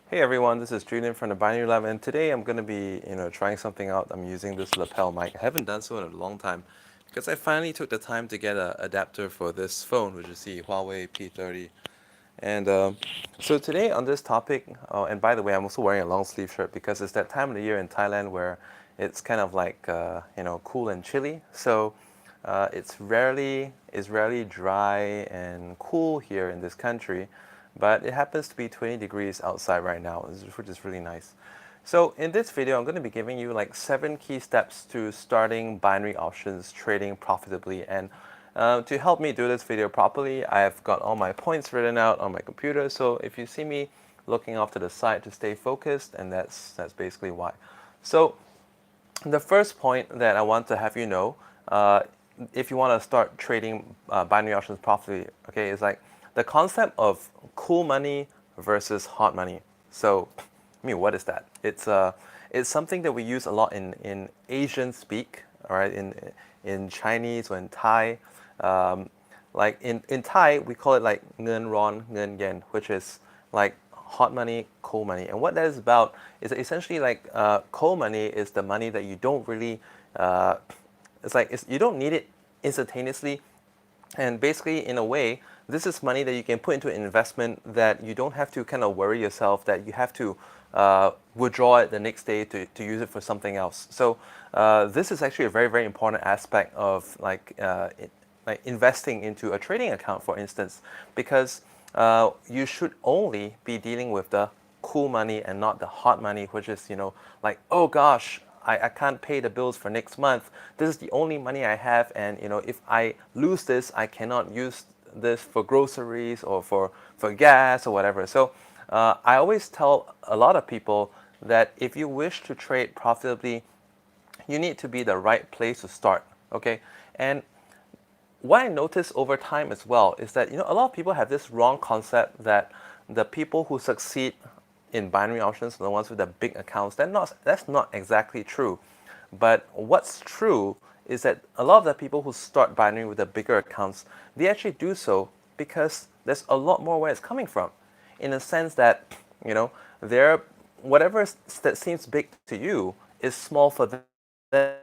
Hey everyone, this is Julian from the Binary Lab, and today I'm going to be, trying something out. I'm using this lapel mic. I haven't done so in a long time because I finally took the time to get an adapter for this phone, which is the Huawei P30. And so today on this topic, and by the way, I'm also wearing a long sleeve shirt because it's that time of the year in Thailand where it's kind of like, cool and chilly. So it's rarely dry and cool here in this country, but it happens to be 20 degrees outside right now, which is really nice. So in this video, I'm going to be giving you like 7 key steps to starting binary options trading profitably. And to help me do this video properly, I've got all my points written out on my computer. So if you see me looking off to the side to stay focused, and that's basically why. So the first point that I want to have you know, if you want to start trading binary options profitably, okay, is like the concept of cool money versus hot money. So, what is that? It's something that we use a lot in Asian speak, all right, in Chinese or in Thai. Like in Thai, we call it like ngen ron, ngen yen, which is like hot money, cold money. And what that is about is essentially like cold money is the money that you don't really, you don't need it instantaneously. And basically, in a way, this is money that you can put into an investment that you don't have to kind of worry yourself that you have to withdraw it the next day to use it for something else. So this is actually a very, very important aspect of like investing into a trading account, for instance, because you should only be dealing with the cool money and not the hot money, which is, like, oh gosh, I can't pay the bills for next month. This is the only money I have, and if I lose this, I cannot use this for groceries or for gas or whatever. So I always tell a lot of people that if you wish to trade profitably, you need to be the right place to start. Okay, and what I noticed over time as well is that a lot of people have this wrong concept that the people who succeed in binary options are the ones with the big accounts. That's not exactly true. But what's true is that a lot of the people who start binary with the bigger accounts, they actually do so because there's a lot more where it's coming from. In the sense that, they're that seems big to you is small for them,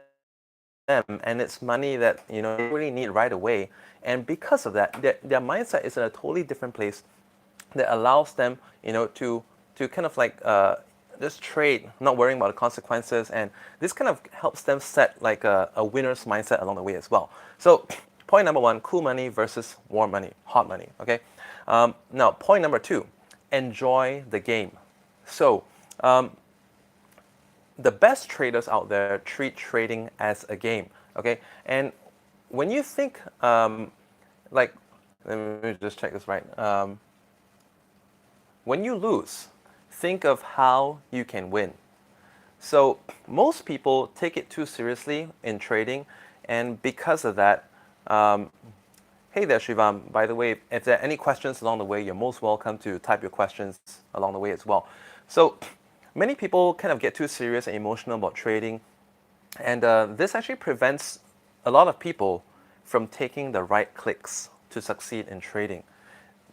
and it's money that they really need right away. And because of that, their mindset is in a totally different place that allows them, to kind of like just trade, not worrying about the consequences, and this kind of helps them set like a winner's mindset along the way as well. So, point number one: cool money versus warm money, hot money. Okay. Now, point number two: enjoy the game. So, the best traders out there treat trading as a game. Okay, and when you think like, let me just check this right. When you lose, think of how you can win. So most people take it too seriously in trading, and because of that, hey there, Shivam. By the way, if there are any questions along the way, you're most welcome to type your questions along the way as well. So many people kind of get too serious and emotional about trading, and this actually prevents a lot of people from taking the right clicks to succeed in trading.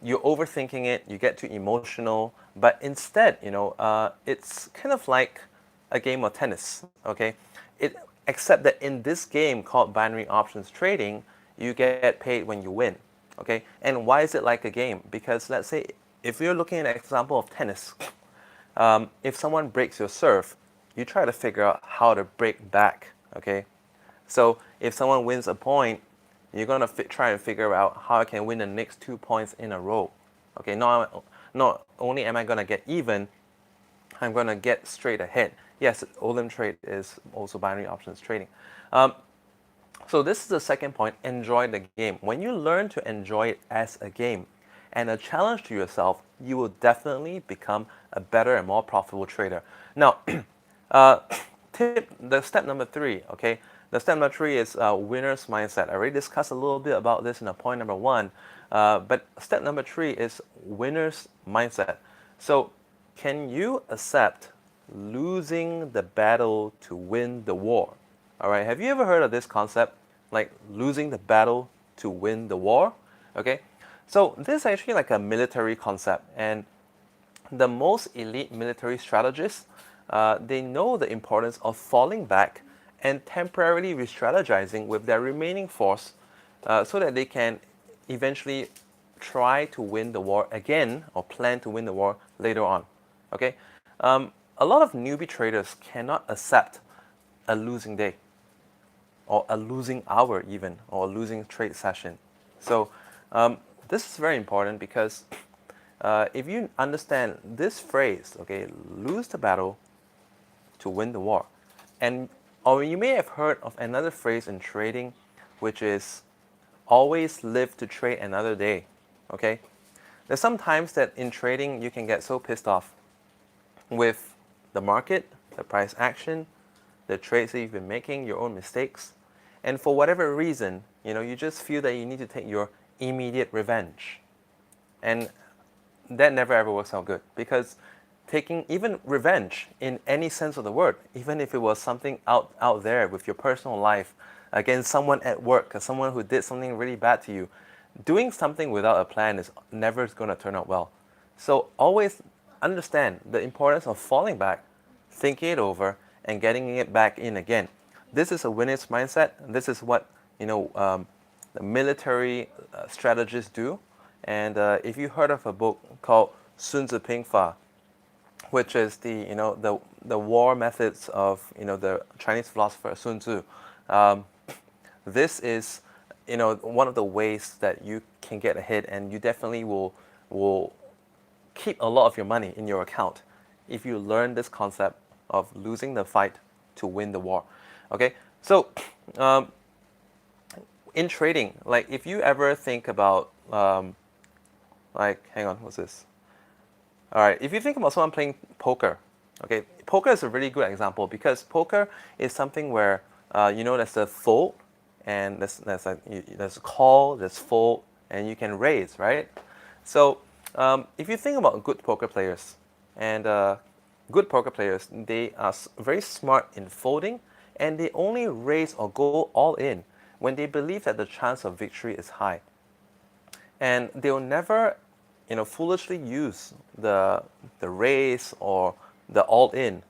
You're overthinking it, you get too emotional, but instead, it's kind of like a game of tennis, okay? Except that in this game called binary options trading, you get paid when you win, okay? And why is it like a game? Because let's say if you're looking at an example of tennis, if someone breaks your serve, you try to figure out how to break back, okay? So if someone wins a point, you're gonna try and figure out how I can win the next 2 points in a row. Okay, not only am I gonna get even, I'm gonna get straight ahead. Yes, Olim trade is also binary options trading. So this is the second point: enjoy the game. When you learn to enjoy it as a game and a challenge to yourself, you will definitely become a better and more profitable trader. Now, the step number three, okay? The step number three is winner's mindset. I already discussed a little bit about this in the point number one, but step number three is winner's mindset. So, can you accept losing the battle to win the war? All right. Have you ever heard of this concept, like losing the battle to win the war? Okay. So this is actually like a military concept, and the most elite military strategists, they know the importance of falling back and temporarily re-strategizing with their remaining force so that they can eventually try to win the war again or plan to win the war later on. Okay, a lot of newbie traders cannot accept a losing day or a losing hour even or a losing trade session. So this is very important because if you understand this phrase, okay, lose the battle to win the war. And or you may have heard of another phrase in trading, which is always live to trade another day. Okay? There's sometimes that in trading you can get so pissed off with the market, the price action, the trades that you've been making, your own mistakes, and for whatever reason, you just feel that you need to take your immediate revenge. And that never ever works out good because taking even revenge in any sense of the word, even if it was something out there with your personal life against someone at work or someone who did something really bad to you, doing something without a plan is never going to turn out well. So always understand the importance of falling back, thinking it over, and getting it back in again. This is a winner's mindset. This is what the military strategists do. And if you heard of a book called Sun Tzu Ping Fa, which is the war methods of the Chinese philosopher Sun Tzu, this is one of the ways that you can get ahead, and you definitely will keep a lot of your money in your account if you learn this concept of losing the fight to win the war. Okay, so in trading, like if you ever think about hang on, what's this? All right, if you think about someone playing poker, okay, poker is a really good example because poker is something where there's a fold and there's a call, there's fold, and you can raise, right? So if you think about good poker players, and good poker players, they are very smart in folding, and they only raise or go all in when they believe that the chance of victory is high. And they'll never foolishly use the raise or the all in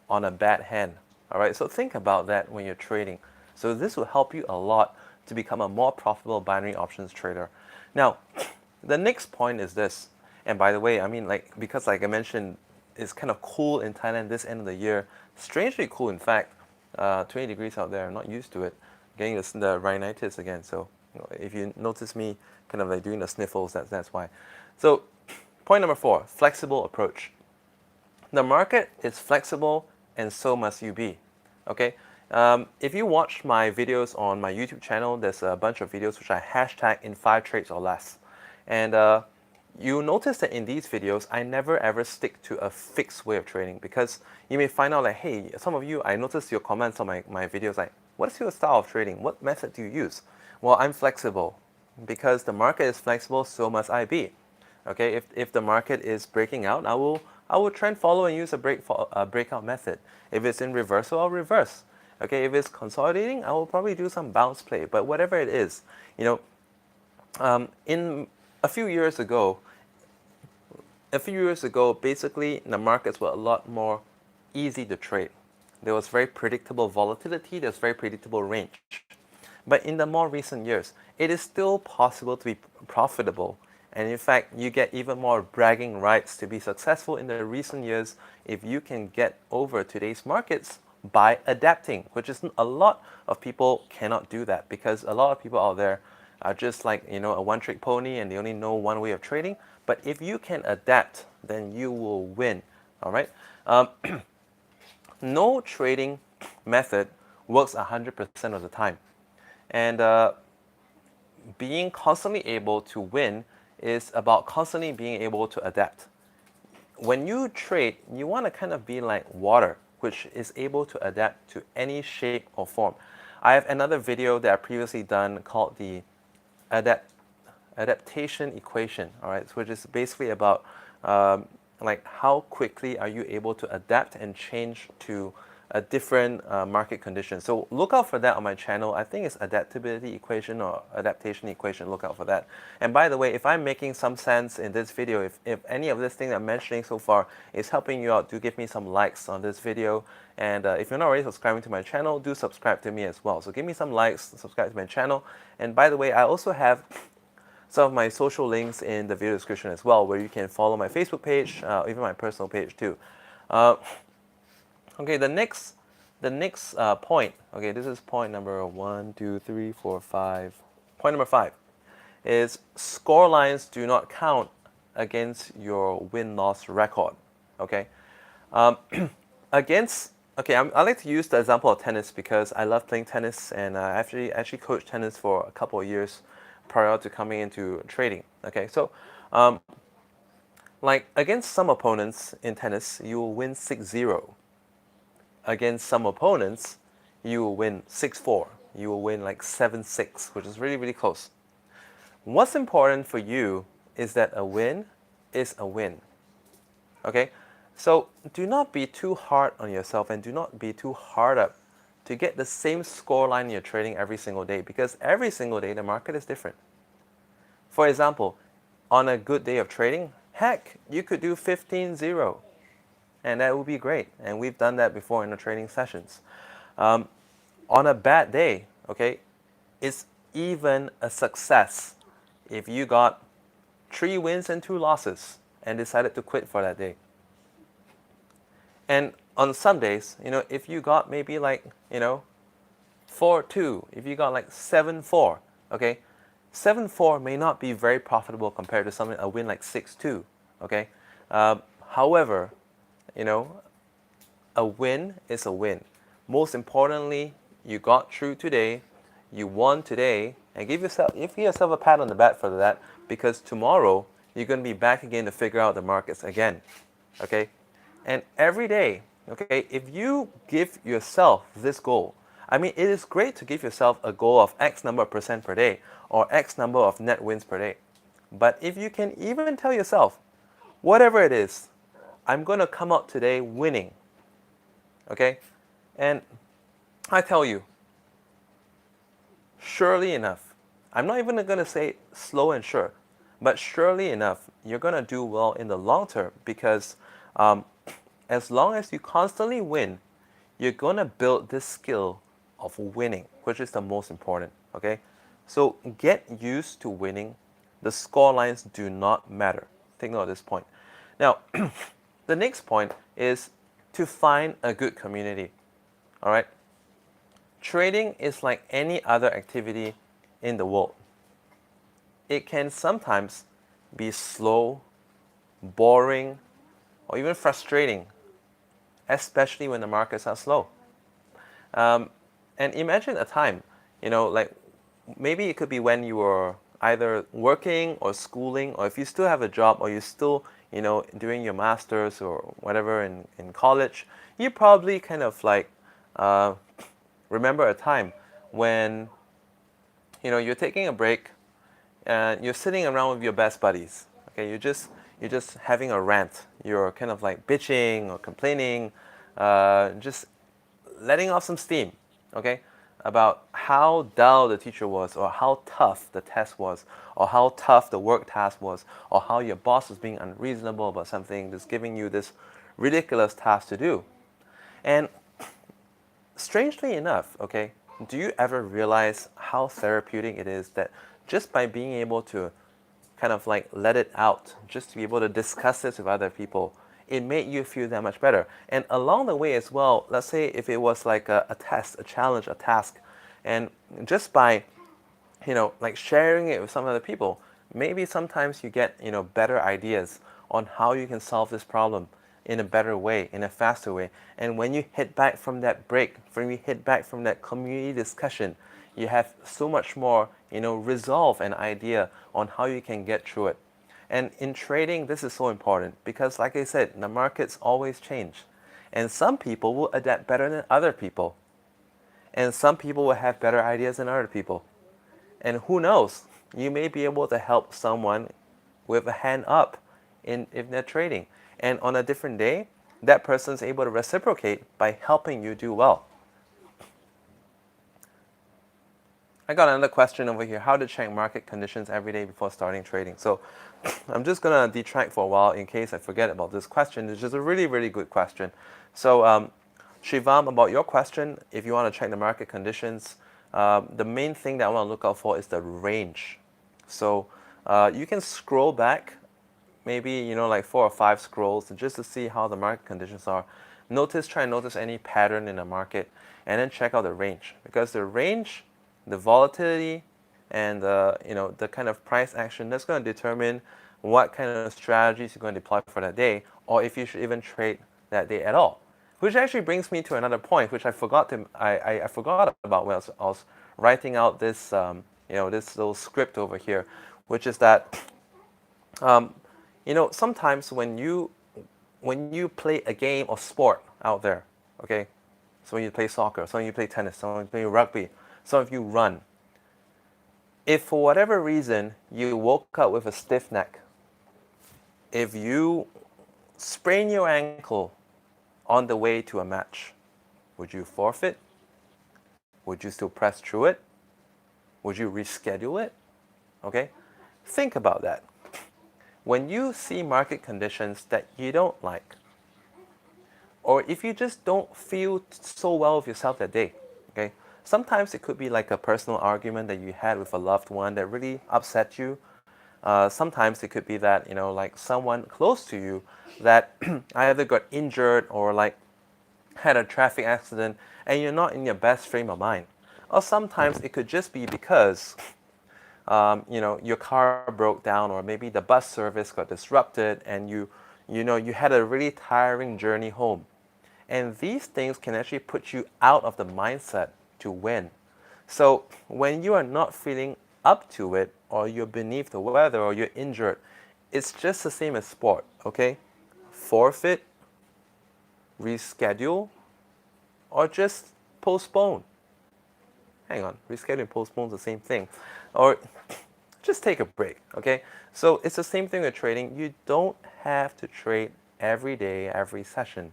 on a bad hand. All right, so think about that when you're trading. So this will help you a lot to become a more profitable binary options trader. Now, the next point is this. And by the way, I mean, because like I mentioned, it's kind of cool in Thailand this end of the year. Strangely cool, in fact. 20 degrees out there. I'm not used to it. Getting the rhinitis again. So if you notice me kind of like doing the sniffles, that's why. So point number 4, flexible approach. The market is flexible, and so must you be. Okay. If you watch my videos on my YouTube channel, there's a bunch of videos which I hashtag in 5 trades or less. And you'll notice that in these videos, I never ever stick to a fixed way of trading because you may find out like, hey, some of you, I noticed your comments on my videos like, what's your style of trading? What method do you use? Well, I'm flexible because the market is flexible, so must I be. Okay, if the market is breaking out, I will try and follow and use a breakout method. If it's in reversal, I'll reverse. Okay, if it's consolidating, I will probably do some bounce play. But whatever it is, in a few years ago, basically the markets were a lot more easy to trade. There was very predictable volatility. There's very predictable range. But in the more recent years, it is still possible to be profitable. And in fact, you get even more bragging rights to be successful in the recent years if you can get over today's markets by adapting, which is a lot of people cannot do that because a lot of people out there are just like, a one-trick pony and they only know one way of trading. But if you can adapt, then you will win, all right? No trading method works 100% of the time. And being constantly able to win is about constantly being able to adapt. When you trade, you want to kind of be like water, which is able to adapt to any shape or form. I have another video that I previously done called the Adaptation equation, all right, which is basically about like how quickly are you able to adapt and change to a different market condition. So look out for that on my channel. I think it's adaptability equation or adaptation equation. Look out for that. And by the way, if I'm making some sense in this video, if any of this thing I'm mentioning so far is helping you out, do give me some likes on this video. And if you're not already subscribing to my channel, do subscribe to me as well. So give me some likes, subscribe to my channel. And by the way, I also have some of my social links in the video description as well, where you can follow my Facebook page, even my personal page too. Okay, the next point. Okay, this is point number 1, 2, 3, 4, 5. Point number 5 is score lines do not count against your win-loss record. Okay, I like to use the example of tennis because I love playing tennis, and I actually coached tennis for a couple of years prior to coming into trading. Okay, so like against some opponents in tennis, you will win 6-0. Against some opponents, you will win 6-4. You will win like 7-6, which is really, really close. What's important for you is that a win is a win. Okay? So do not be too hard on yourself and do not be too hard up to get the same score line you're trading every single day, because every single day the market is different. For example, on a good day of trading, heck, you could do 15-0. And that would be great. And we've done that before in the training sessions. On a bad day, okay, it's even a success if you got 3 wins and 2 losses and decided to quit for that day. And on some days, if you got maybe like, 4-2, if you got like 7-4, okay, 7-4 may not be very profitable compared to a win like 6-2, okay. However, a win is a win. Most importantly, you got through today, you won today, and give yourself a pat on the back for that, because tomorrow you're going to be back again to figure out the markets again. Okay? And every day, okay, if you give yourself this goal, I mean, it is great to give yourself a goal of X number of percent per day or X number of net wins per day. But if you can even tell yourself, whatever it is, I'm going to come out today winning. Okay? And I tell you, surely enough, I'm not even going to say slow and sure, but surely enough, you're going to do well in the long term, because as long as you constantly win, you're going to build this skill of winning, which is the most important. Okay? So get used to winning. The score lines do not matter. Take note of this point. Now, the next point is to find a good community. All right? Trading is like any other activity in the world. It can sometimes be slow, boring, or even frustrating, especially when the markets are slow. And imagine a time, like maybe it could be when you were either working or schooling, or if you still have a job, or you're still doing your master's or whatever in college, you probably kind of like remember a time when you're taking a break and you're sitting around with your best buddies. Okay, you're just having a rant. You're kind of like bitching or complaining, just letting off some steam. Okay, about how dull the teacher was, or how tough the test was, or how tough the work task was, or how your boss was being unreasonable about something, just giving you this ridiculous task to do. And strangely enough, okay, do you ever realize how therapeutic it is that just by being able to kind of like let it out, just to be able to discuss this with other people, it made you feel that much better. And along the way as well, let's say if it was like a test, a challenge, a task, and just by like sharing it with some other people, maybe sometimes you get better ideas on how you can solve this problem in a better way, in a faster way. And when you hit back from that break, when you hit back from that community discussion, you have so much more resolve and idea on how you can get through it. And in trading, this is so important because, like I said, the markets always change. And some people will adapt better than other people. And some people will have better ideas than other people. And who knows, you may be able to help someone with a hand up in their trading. And on a different day, that person's able to reciprocate by helping you do well. I got another question over here. How to check market conditions every day before starting trading? So I'm just going to detract for a while in case I forget about this question. It's just a really, really good question. So Shivam, about your question, if you want to check the market conditions, the main thing that I want to look out for is the range. So you can scroll back maybe, like 4 or 5 scrolls just to see how the market conditions are. Try and notice any pattern in the market, and then check out the range, because the range, the volatility, and the kind of price action, that's going to determine what kind of strategies you're going to deploy for that day, or if you should even trade that day at all. Which actually brings me to another point, which I forgot about when I was writing out this this little script over here, which is that sometimes when you play a game of sport out there, okay, so when you play soccer, some of you play tennis, some of you play rugby, some of you run. If for whatever reason you woke up with a stiff neck, if you sprain your ankle on the way to a match, would you forfeit? Would you still press through it? Would you reschedule it? Okay? Think about that. When you see market conditions that you don't like, or if you just don't feel so well with yourself that day, okay? Sometimes it could be like a personal argument that you had with a loved one that really upset you. Sometimes it could be that, like someone close to you that either got injured or like had a traffic accident and you're not in your best frame of mind. Or sometimes it could just be because your car broke down, or maybe the bus service got disrupted and you had a really tiring journey home. And these things can actually put you out of the mindset to win. So when you are not feeling up to it, or you're beneath the weather, or you're injured, it's just the same as sport, okay? Forfeit, reschedule, or just postpone. Hang on, reschedule and postpone is the same thing. Or just take a break, okay? So it's the same thing with trading. You don't have to trade every day, every session.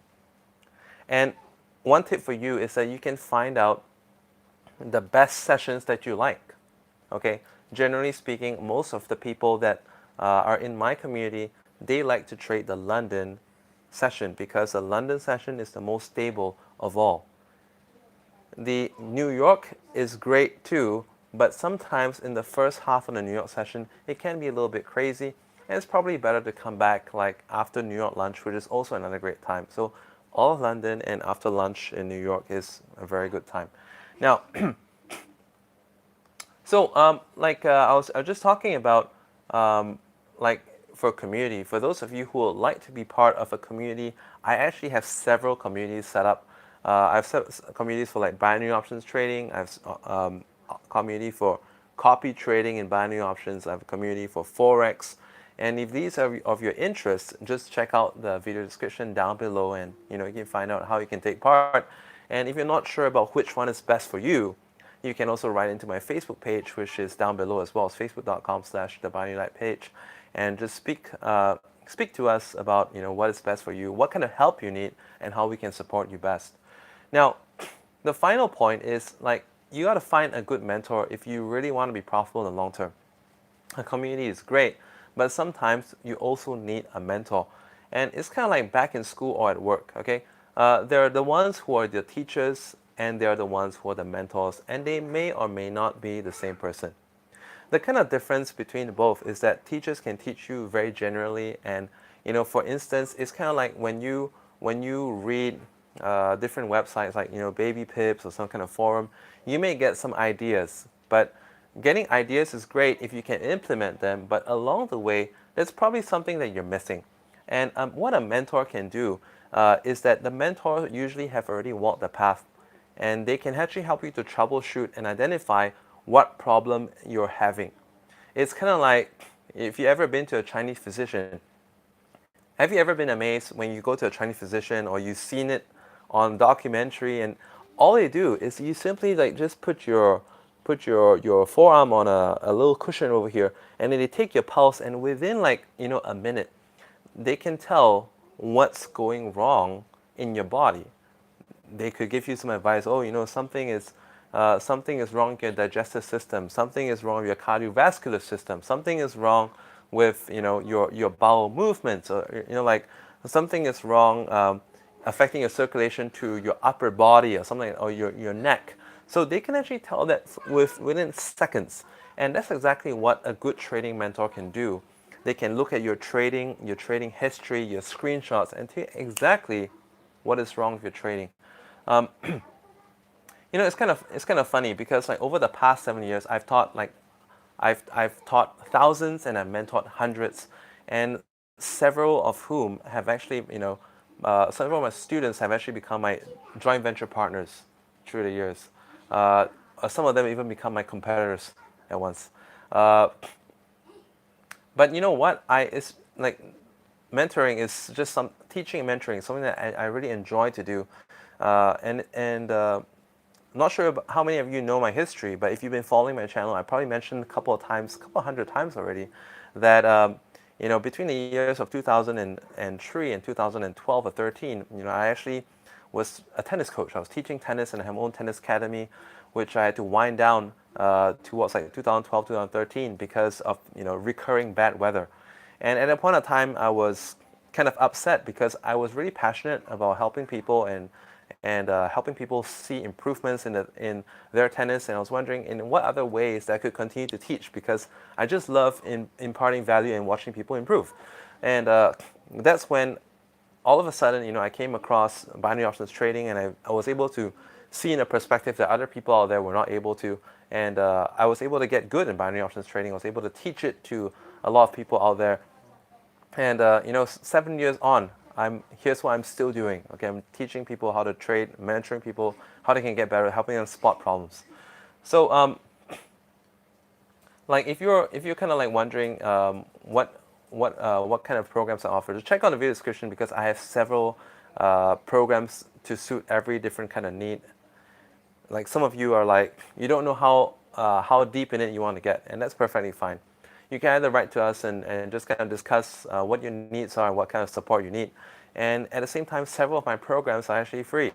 And one tip for you is that you can find out the best sessions that you like, okay? Generally speaking, most of the people that are in my community, they like to trade the London session because the London session is the most stable of all. The New York is great too, but sometimes in the first half of the New York session, it can be a little bit crazy, and it's probably better to come back like after New York lunch, which is also another great time. So all of London and after lunch in New York is a very good time. Now, so I was just talking about for community. For those of you who would like to be part of a community, I actually have several communities set up. I have communities for like binary options trading. I have a community for copy trading and binary options. I have a community for Forex. And if these are of your interest, just check out the video description down below, and you can find out how you can take part. And if you're not sure about which one is best for you, you can also write into my Facebook page, which is down below as well. It's facebook.com/thebinary page, and just speak to us about what is best for you, what kind of help you need, and how we can support you best. Now, the final point is you got to find a good mentor if you really want to be profitable in the long term. A community is great, but sometimes you also need a mentor. And it's kind of like back in school or at work, okay? There are the ones who are the teachers, and there are the ones who are the mentors, and they may or may not be the same person. The kind of difference between both is that teachers can teach you very generally, and for instance, it's kind of like when you read different websites like Baby Pips or some kind of forum, you may get some ideas, but getting ideas is great if you can implement them, but along the way, there's probably something that you're missing. And what a mentor can do is that the mentor usually have already walked the path, and they can actually help you to troubleshoot and identify what problem you're having. It's kind of like if you've ever been to a Chinese physician. Have you ever been amazed when you go to a Chinese physician or you've seen it on documentary, and all they do is you simply just put your forearm on a little cushion over here, and then they take your pulse, and within a minute, they can tell what's going wrong in your body. They could give you some advice. Oh, something is wrong with your digestive system. Something is wrong with your cardiovascular system. Something is wrong with your bowel movements, or like something is wrong affecting your circulation to your upper body or something, or your neck. So they can actually tell that within seconds, and that's exactly what a good trading mentor can do. They can look at your trading history, your screenshots, and tell you exactly what is wrong with your trading. It's kind of funny because like over the past 7 years, I've taught thousands and I've mentored hundreds, and several of whom have actually several of my students have actually become my joint venture partners through the years. Some of them even become my competitors at once. But you know what? It's like mentoring is just some teaching and mentoring, something that I really enjoy to do, and not sure how many of you know my history, but if you've been following my channel, I probably mentioned a couple hundred times already, that between the years of 2003 and 2012 or 13, I actually was a tennis coach. I was teaching tennis and I have my own tennis academy, which I had to wind down towards like 2012, 2013 because of recurring bad weather. And at that point of time, I was kind of upset because I was really passionate about helping people and helping people see improvements in their tennis. And I was wondering in what other ways that I could continue to teach, because I just love imparting value and watching people improve. And that's when all of a sudden, I came across binary options trading, and I was able to see in a perspective that other people out there were not able to. And I was able to get good in binary options trading. I was able to teach it to a lot of people out there. And 7 years on, here's what I'm still doing. Okay, I'm teaching people how to trade, mentoring people how they can get better, helping them spot problems. So, like if you're kind of like wondering what kind of programs I offer, just check out the video description, because I have several programs to suit every different kind of need. Like some of you are like, you don't know how deep in it you want to get, and that's perfectly fine. You can either write to us and just kind of discuss what your needs are and what kind of support you need. And at the same time, several of my programs are actually free.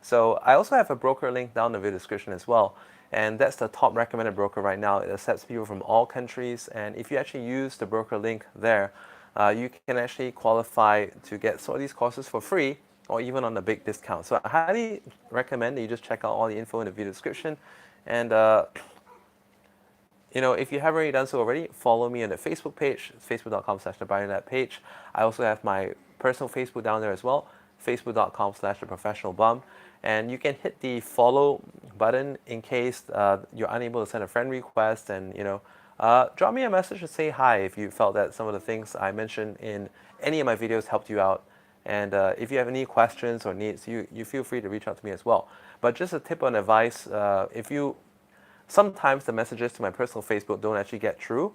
So I also have a broker link down in the video description as well. And that's the top recommended broker right now. It accepts people from all countries. And if you actually use the broker link there, you can actually qualify to get some of these courses for free, or even on a big discount. So I highly recommend that you just check out all the info in the video description. And if you haven't already done so already, follow me on the Facebook page, facebook.com/thebuyernet page. I also have my personal Facebook down there as well, facebook.com/theprofessionalbum. And you can hit the follow button in case you're unable to send a friend request, and drop me a message and say hi if you felt that some of the things I mentioned in any of my videos helped you out. And if you have any questions or needs, you feel free to reach out to me as well. But just a tip on advice, sometimes the messages to my personal Facebook don't actually get through.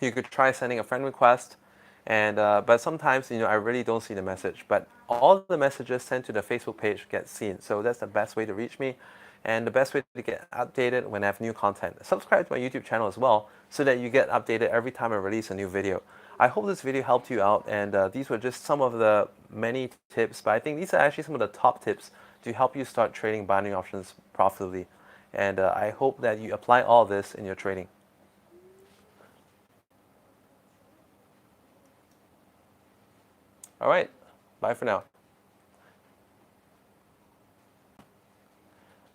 You could try sending a friend request, and but sometimes I really don't see the message. But all the messages sent to the Facebook page get seen, so that's the best way to reach me, and the best way to get updated when I have new content. Subscribe to my YouTube channel as well, so that you get updated every time I release a new video. I hope this video helped you out, and these were just some of the many tips, but I think these are actually some of the top tips to help you start trading binary options profitably. And I hope that you apply all this in your trading. All right, bye for now.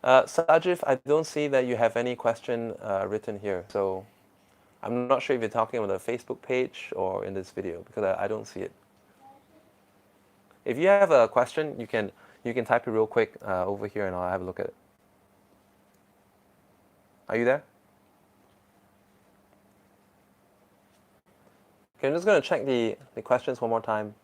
Sajif, I don't see that you have any question written here, so I'm not sure if you're talking about the Facebook page or in this video, because I don't see it. If you have a question, you can type it real quick over here, and I'll have a look at it. Are you there? Okay, I'm just going to check the questions one more time.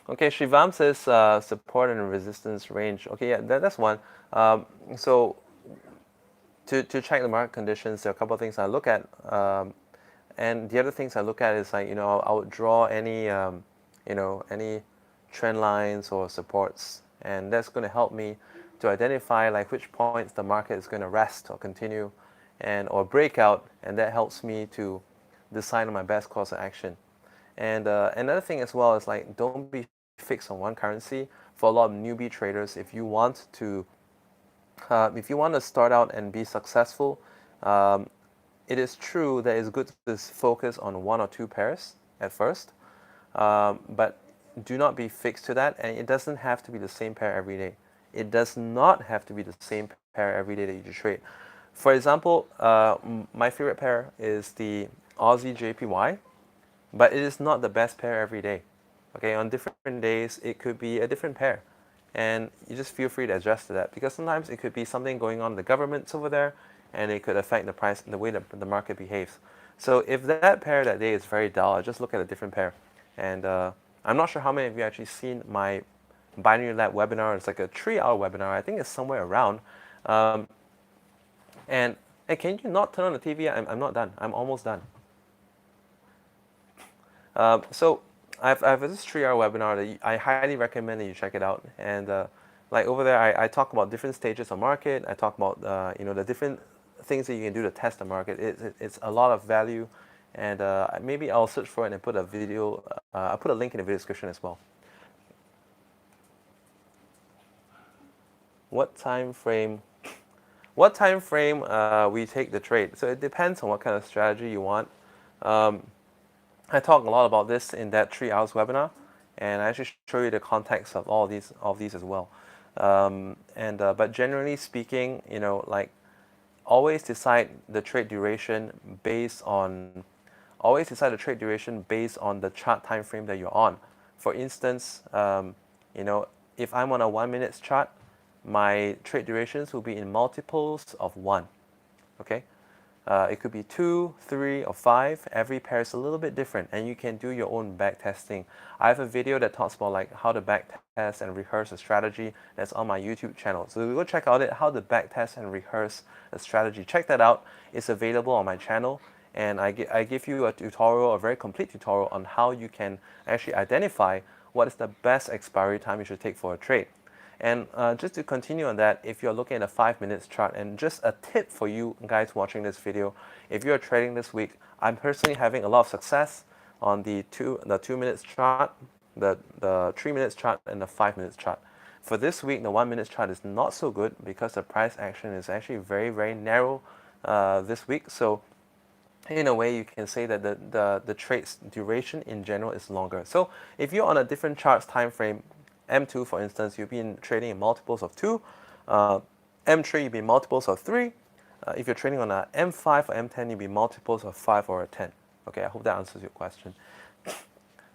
Okay, Shivam says support and resistance range. Okay, yeah, that's one. So to check the market conditions, there are a couple of things I look at. And the other things I look at is like, I would draw any, any trend lines or supports. And that's going to help me to identify like which points the market is going to rest or continue or break out and that helps me to decide on my best course of action. And another thing as well is like, don't be fixed on one currency. For a lot of newbie traders, if you want to start out and be successful, it is true that it's good to focus on one or two pairs at first, but do not be fixed to that, and it doesn't have to be the same pair every day. It does not have to be the same pair every day that you trade. For example, my favorite pair is the Aussie JPY, but it is not the best pair every day. Okay, on different days, it could be a different pair. And you just feel free to adjust to that, because sometimes it could be something going on in the governments over there, and it could affect the price and the way that the market behaves. So if that pair that day is very dull, I just look at a different pair. And I'm not sure how many of you actually seen my Binary Lab webinar. It's like a 3-hour webinar. I think it's somewhere around. And can you not turn on the TV? I'm not done. I'm almost done. So I have this 3-hour webinar that I highly recommend that you check it out. And like over there, I talk about different stages of market. I talk about the different things that you can do to test the market. It's a lot of value, and maybe I'll search for it and put a video. I'll put a link in the video description as well. What time frame? What time frame we take the trade? So it depends on what kind of strategy you want. I talk a lot about this in that 3 hours webinar, and I actually show you the context of all these as well. But generally speaking, like, always decide the trade duration based on the chart time frame that you're on. For instance, if I'm on a 1 minute chart, my trade durations will be in multiples of 1. Okay. It could be 2, 3, or 5. Every pair is a little bit different, and you can do your own back testing. I have a video that talks about like how to back test and rehearse a strategy. That's on my YouTube channel. So go check out how to back test and rehearse a strategy. Check that out. It's available on my channel, and I give you a tutorial, a very complete tutorial on how you can actually identify what is the best expiry time you should take for a trade. And just to continue on that, if you're looking at a 5 minutes chart, and just a tip for you guys watching this video, if you're trading this week, I'm personally having a lot of success on the 2 minutes chart, the 3 minutes chart, and the 5 minutes chart. For this week, the 1 minute chart is not so good because the price action is actually very, very narrow this week. So in a way, you can say that the trade's duration in general is longer. So if you're on a different charts time frame, M2, for instance, you'll be trading in multiples of 2. M3, you'll be multiples of 3. If you're trading on a M5 or M10, you'll be multiples of 5 or a 10. Okay, I hope that answers your question.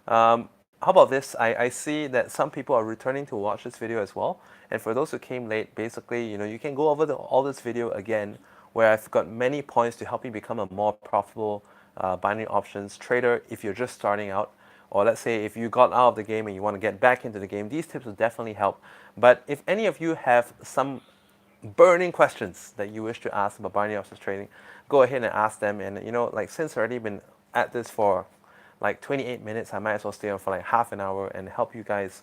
How about this? I see that some people are returning to watch this video as well. And for those who came late, basically, you can go over all this video again, where I've got many points to help you become a more profitable binary options trader if you're just starting out. Or let's say if you got out of the game and you want to get back into the game, these tips will definitely help. But if any of you have some burning questions that you wish to ask about binary options trading, go ahead and ask them. And like, since I've already been at this for like 28 minutes, I might as well stay on for like half an hour and help you guys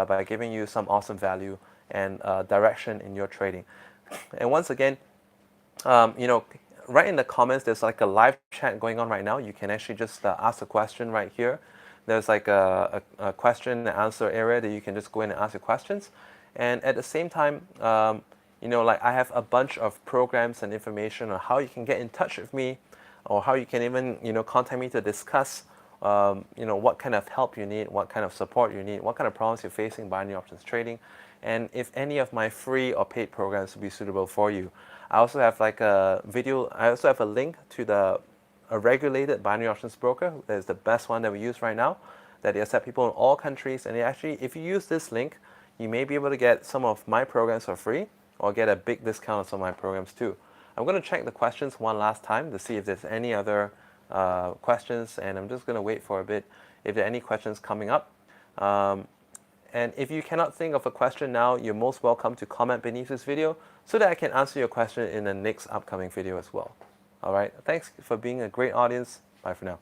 by giving you some awesome value and direction in your trading. And once again, right in the comments, there's like a live chat going on right now. You can actually just ask a question right here. There's like a question and answer area that you can just go in and ask your questions. And at the same time, like, I have a bunch of programs and information on how you can get in touch with me, or how you can even, contact me to discuss, what kind of help you need, what kind of support you need, what kind of problems you're facing binary options trading, and if any of my free or paid programs will be suitable for you. I also have like a video. I also have a link to a regulated binary options broker. That is the best one that we use right now, that they accept people in all countries. And actually, if you use this link, you may be able to get some of my programs for free, or get a big discount on some of my programs too. I'm going to check the questions one last time to see if there's any other questions, and I'm just going to wait for a bit if there are any questions coming up. And if you cannot think of a question now, you're most welcome to comment beneath this video so that I can answer your question in the next upcoming video as well. All right, thanks for being a great audience. Bye for now.